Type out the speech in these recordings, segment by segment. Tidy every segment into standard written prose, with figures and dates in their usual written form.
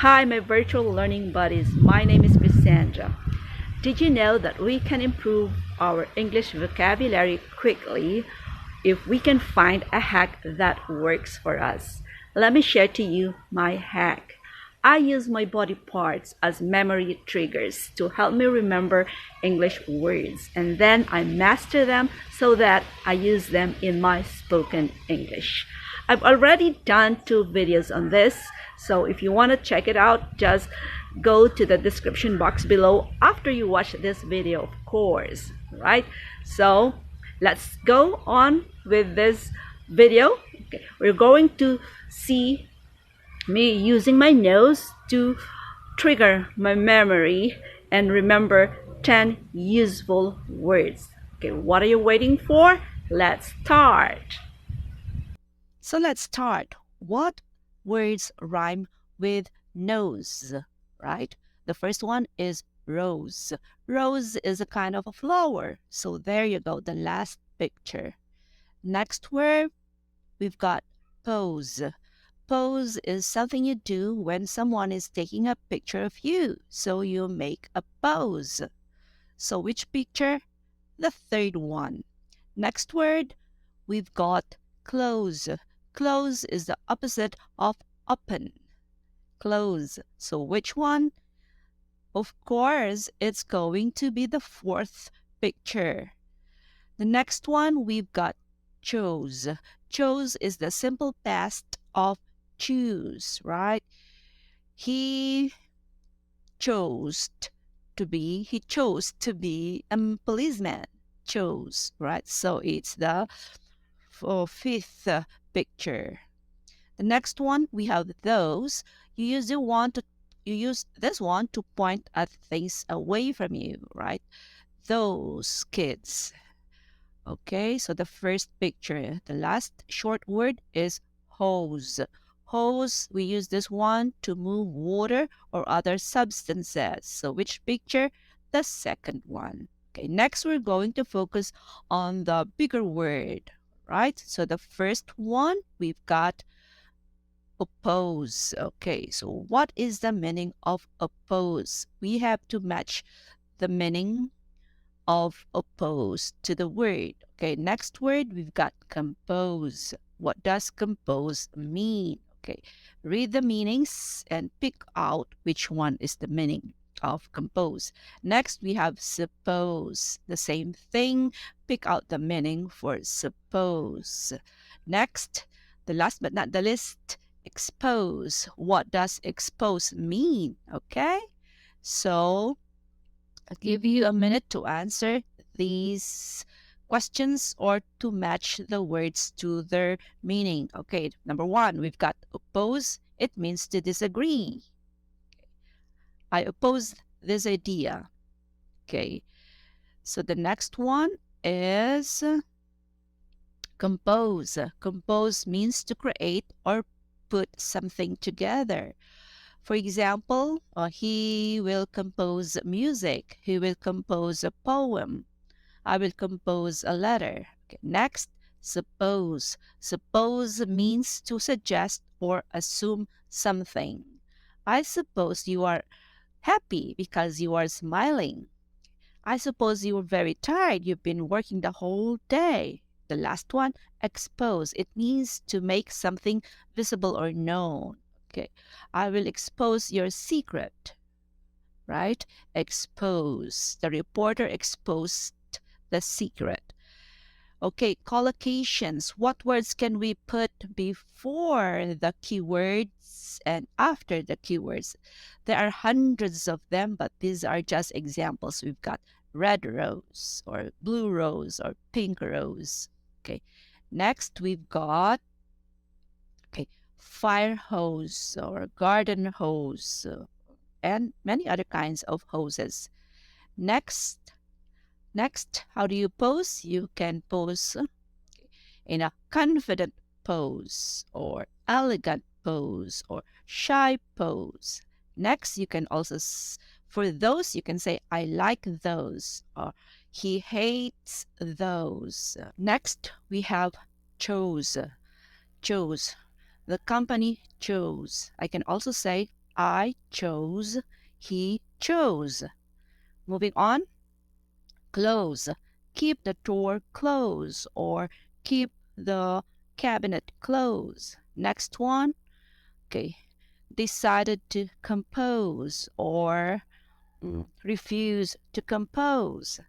Hi, my virtual learning buddies. My name is Miss Sandra. Did you know that we can improve our English vocabulary quickly if we can find a hack that works for us? Let me share to you my hack. I use my body parts as memory triggers to help me remember English words, and then I master them so that I use them in my spoken English. I've already done 2 videos on this, so if you want to check it out, just go to the description box below after you watch this video, of course, right? So let's go on with this video. Okay, we're going to see me using my nose to trigger my memory and remember 10 useful words. Okay, what are you waiting for? Let's start. So let's start. What words rhyme with nose, right? The first one is rose. Rose is a kind of a flower. So there you go, the last picture. Next word, we've got pose. Pose is something you do when someone is taking a picture of you. So you make a pose. So which picture? The third one. Next word, we've got close. Close is the opposite of open. Close. So which one? Of course, it's going to be the fourth picture. The next one, we've got chose. Chose is the simple past of choose, right? He he chose to be a policeman. Chose, right? So it's the fifth picture. The next one, we have those. You use this one to point at things away from you, right? Those kids. Okay, so the first picture, the last short word is hose. Hose, we use this one to move water or other substances. So which picture? The second one. Okay, next we're going to focus on the bigger word, right? So the first one, we've got oppose. Okay, so what is the meaning of oppose? We have to match the meaning of oppose to the word. Okay, next word, we've got compose. What does compose mean? Okay, read the meanings and pick out which one is the meaning of compose. Next, we have suppose. The same thing, pick out the meaning for suppose. Next, the last but not the least, expose. What does expose mean? Okay, so I'll give you a minute to answer these questions or to match the words to their meaning. Okay, number one, we've got oppose. It means to disagree. I oppose this idea. Okay, so the next one is compose. Compose means to create or put something together. For example, he will compose music. He will compose a poem. I will compose a letter. Okay, next, suppose. Suppose means to suggest or assume something. I suppose you are happy because you are smiling. I suppose you are very tired. You've been working the whole day. The last one, expose. It means to make something visible or known. Okay, I will expose your secret, right? Expose. The reporter exposed the secret. Okay, collocations. What words can we put before the keywords and after the keywords? There are hundreds of them, but these are just examples. We've got red rose or blue rose or pink rose. Okay, next we've got fire hose or garden hose and many other kinds of hoses. Next, how do you pose? You can pose in a confident pose or elegant pose or shy pose. Next, you can also, for those, you can say, I like those or he hates those. Next, we have chose. Chose. The company chose. I can also say, I chose, he chose. Moving on, close. Keep the door closed or keep the cabinet closed. Next one, okay, decided to compose or refuse to compose.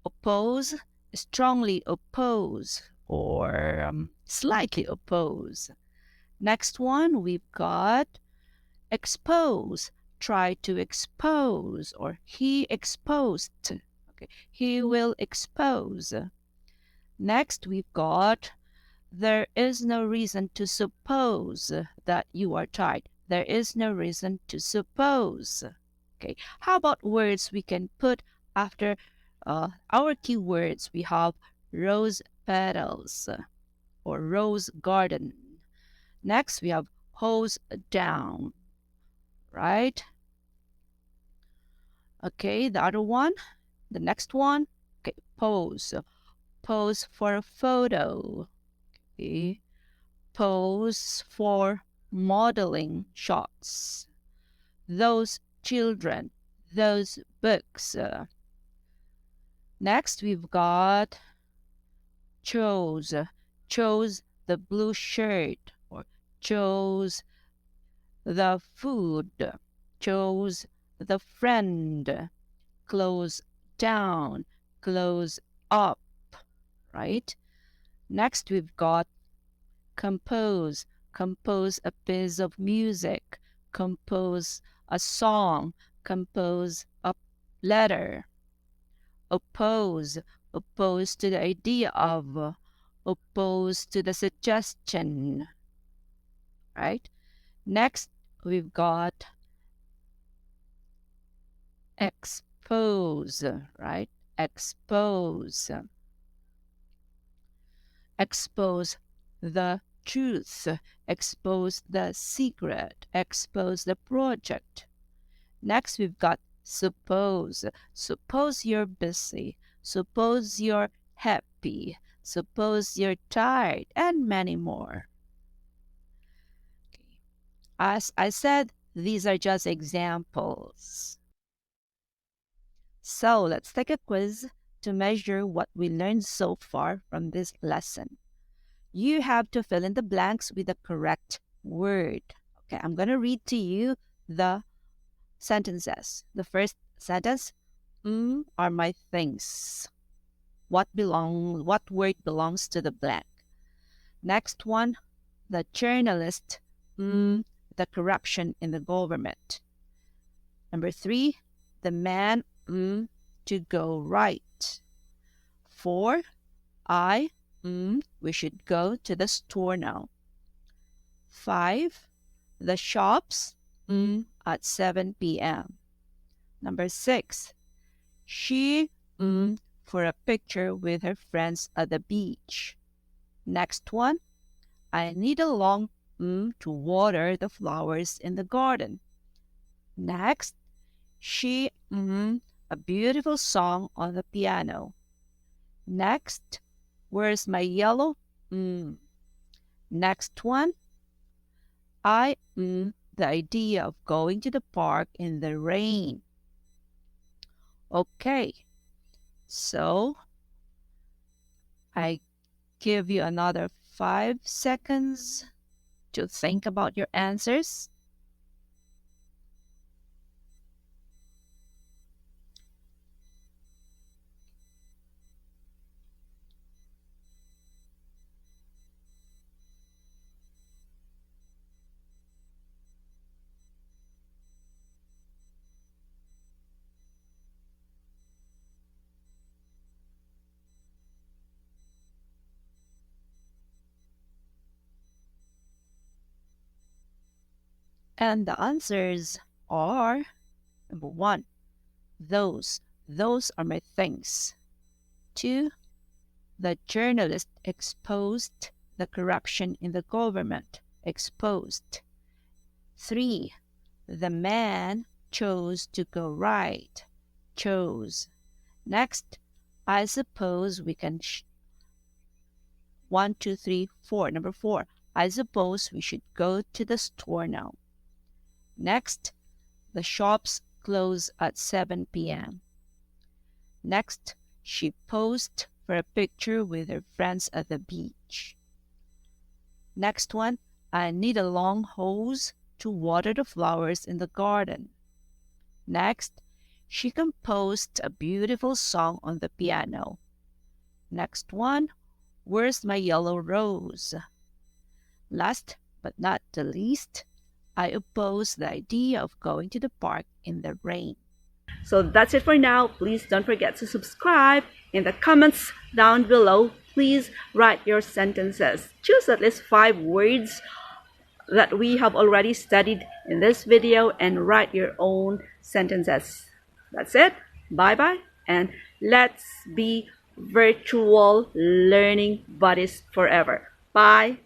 Oppose, strongly oppose or slightly oppose. Next one, we've got expose, try to expose, or he exposed. Okay, he will expose. Next, we've got there is no reason to suppose that you are tired. There is no reason to suppose. Okay, how about words we can put after our keywords? We have rose petals or rose garden. Next, we have hose down, right? Okay, the other one, the next one, okay, pose. Pose for a photo. Okay, pose for modeling shots. Those children, those books. Next, we've got chose. Chose the blue shirt or chose the food. Chose the friend. Close down. Close up, right? Next, we've got compose. Compose a piece of music. Compose a song. Compose a letter. Oppose. Oppose to the idea of. Oppose to the suggestion. Right? Next, we've got expose. Right? Expose. Expose the truth, expose the secret, expose the project. Next, we've got suppose. Suppose you're busy, suppose you're happy, suppose you're tired, and many more. As I said, these are just examples. So let's take a quiz to measure what we learned so far from this lesson. You have to fill in the blanks with the correct word. Okay, I'm going to read to you the sentences. The first sentence, are my things. What word belongs to the blank? Next one, the journalist, the corruption in the government. Number 3, the man, to go right. 4, we should go to the store now. 5, the shops at 7 p.m. Number 6, she for a picture with her friends at the beach. Next one, I need a long to water the flowers in the garden. Next, she a beautiful song on the piano. Next, where's my yellow? Next one, I the idea of going to the park in the rain. Okay, so I give you another 5 seconds to think about your answers. And the answers are number 1, those are my things. 2, the journalist exposed the corruption in the government. Exposed. 3, the man chose to go right. Chose. Next, I suppose we can 1, 2, 3, 4. Number 4, I suppose we should go to the store now. Next, the shops close at 7 p.m. Next, she posed for a picture with her friends at the beach. Next one, I need a long hose to water the flowers in the garden. Next, she composed a beautiful song on the piano. Next one, where's my yellow rose? Last but not the least, I oppose the idea of going to the park in the rain. So that's it for now. Please don't forget to subscribe. In the comments down below, please write your sentences. Choose at least 5 words that we have already studied in this video and write your own sentences. That's it. Bye-bye. And let's be virtual learning buddies forever. Bye.